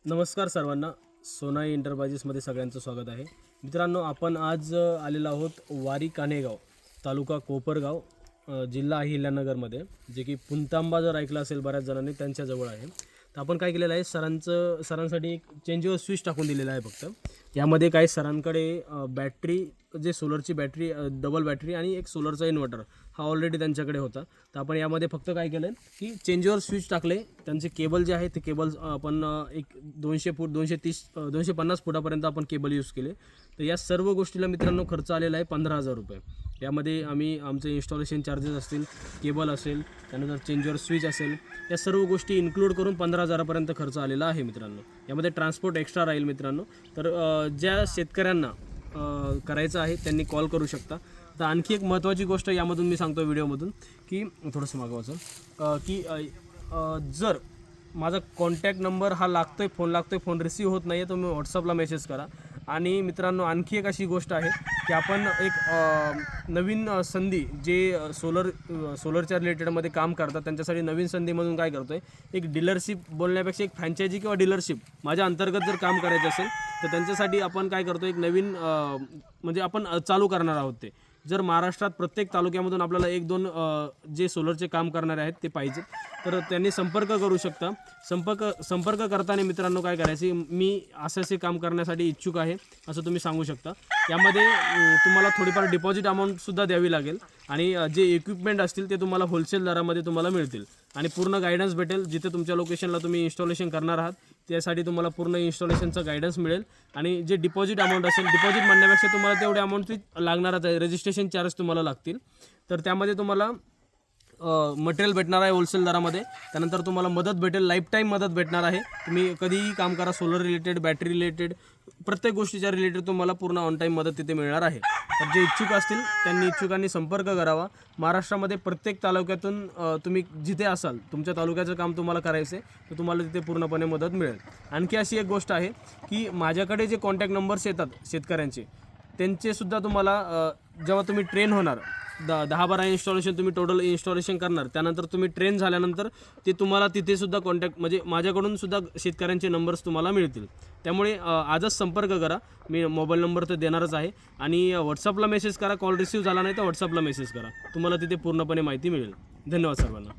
नमस्कार सर्वांना. सोनाई एंटरप्राइजेसमध्ये सगळ्यांचं स्वागत आहे. मित्रांनो, आपण आज आलेलो आहोत वारी कान्हेगाव, तालुका कोपरगाव, जिल्हा अहिल्यानगरमध्ये, जे की पुंतांबा जर ऐकलं असेल बऱ्याच जणांनी, त्यांच्याजवळ आहे. तर आपण काय केलेलं आहे, सरांसाठी एक चेंजओव्हर स्विच टाकून दिलेला आहे. फक्त यामध्ये काय, सरांकडे बॅटरी, जे सोलरची बॅटरी, डबल बॅटरी आणि एक सोलरचा इन्व्हर्टर हा ऑलरेडी त्यांच्याकडे होता. तर आपण यामध्ये फक्त काय केलं की चेंजओव्हर स्विच टाकले. त्यांचे केबल जे आहे ते केबल आपण एक 200 फूट 250 फुटापर्यंत आपण केबल यूज केले. तर या सर्व गोष्टीला मित्रांनो खर्च आलेला आहे 15,000 रुपये. यामध्ये आम्ही आमचे इन्स्टॉलेशन चार्जेस असतील, केबल असेल, त्यानंतर चेंजओव्हर स्विच असेल, या सर्व गोष्टी इन्क्लूड करून 15,000पर्यंत खर्च आलेला आहे मित्रांनो. यामध्ये ट्रान्सपोर्ट एक्स्ट्रा राहील मित्रांनो. तर ज्या शेतकऱ्यांना करायचं आहे त्यांनी कॉल करू शकता. तर आणखी एक महत्त्वाची गोष्ट यामधून मी सांगतो व्हिडिओमधून, की थोडंसं मागवायचं, की जर माझा कॉन्टॅक्ट नंबर हा फोन रिसीव होत नाही आहे, तर मी व्हॉट्सअपला मेसेज करा. आणि मित्रांनो, आणखी एक अशी गोष्ट आहे की आपण एक नवीन संधी, जे सोलरच्या रिलेटेडमध्ये काम करतात त्यांच्यासाठी नवीन संधीमधून काय करतो आहे, एक डीलरशिप बोलण्यापेक्षा एक फ्रँचायझी किंवा डीलरशिप माझ्या अंतर्गत जर काम करायचं असेल तर त्यांच्यासाठी आपण काय करतो, एक नवीन म्हणजे आपण चालू करणार आहोत. ते जर महाराष्ट्रात प्रत्येक तालुक्यामधून आपल्याला 1-2 जे सोलरचे काम करणारे आहेत ते पाहिजेत, तर त्यांनी संपर्क करू शकता. संपर्क करताना मित्रांनो काय करायचे, मी असे काम करण्यासाठी इच्छुक आहे असं तुम्ही सांगू शकता. यामध्ये तुम्हाला थोडीफार डिपॉझिट अमाऊंटसुद्धा द्यावी लागेल आणि जे इक्विपमेंट असतील ते तुम्हाला होलसेल दरामध्ये तुम्हाला मिळतील आणि पूर्ण गायडन्स भेटेल. जिथे तुमच्या लोकेशनला तुम्ही इन्स्टॉलेशन करणार आहात त्यासाठी तुम्हाला पूर्ण इन्स्टॉलेशनचं गायडन्स मिळेल. आणि जे डिपॉझिट अमाऊंट असेल, डिपॉझिट म्हणण्यापेक्षा तुम्हाला तेवढे अमाऊंटची लागणारच आहे, रजिस्ट्रेशन चार्ज तुम्हाला लागतील. तर त्यामध्ये तुम्हाला मटेरियल भेटणार आहे होलसेल दरामध्ये. त्यानंतर तुम्हाला मदत भेटेल, लाईफटाईम मदत भेटणार आहे. तुम्ही कधीही काम करा, सोलर रिलेटेड, बॅटरी रिलेटेड, प्रत्येक गोष्टीच्या रिलेटेड तुम्हाला पूर्ण ऑन टाईम मदत तिथे मिळणार आहे. तर जे इच्छुक असतील त्यांनी इच्छुकांनी संपर्क करावा. महाराष्ट्रामध्ये प्रत्येक तालुक्यातून तुम्ही जिथे असाल, तुमच्या तालुक्याचं काम तुम्हाला करायचं आहे तर तुम्हाला तिथे पूर्णपणे मदत मिळेल. आणखी अशी एक गोष्ट आहे की माझ्याकडे जे कॉन्टॅक्ट नंबर्स येतात शेतकऱ्यांचे, त्यांचेसुद्धा तुम्हाला जेव्हा तुम्ही ट्रेन होणार, 10-12 इन्स्टॉलेशन तुम्ही टोटल इन्स्टॉलेशन करणार, त्यानंतर तुम्ही ट्रेन झाल्यानंतर ते तुम्हाला तिथेसुद्धा कॉन्टॅक्ट, म्हणजे माझ्याकडून सुद्धा शेतकऱ्यांचे नंबर्स तुम्हाला मिळतील. त्यामुळे आजच संपर्क करा. मी मोबाईल नंबर तर देणारच आहे आणि व्हॉट्सअपला मेसेज करा. कॉल रिसीव झाला नाही तर व्हॉट्सअपला मेसेज करा, तुम्हाला तिथे पूर्णपणे माहिती मिळेल. धन्यवाद सर्वांना.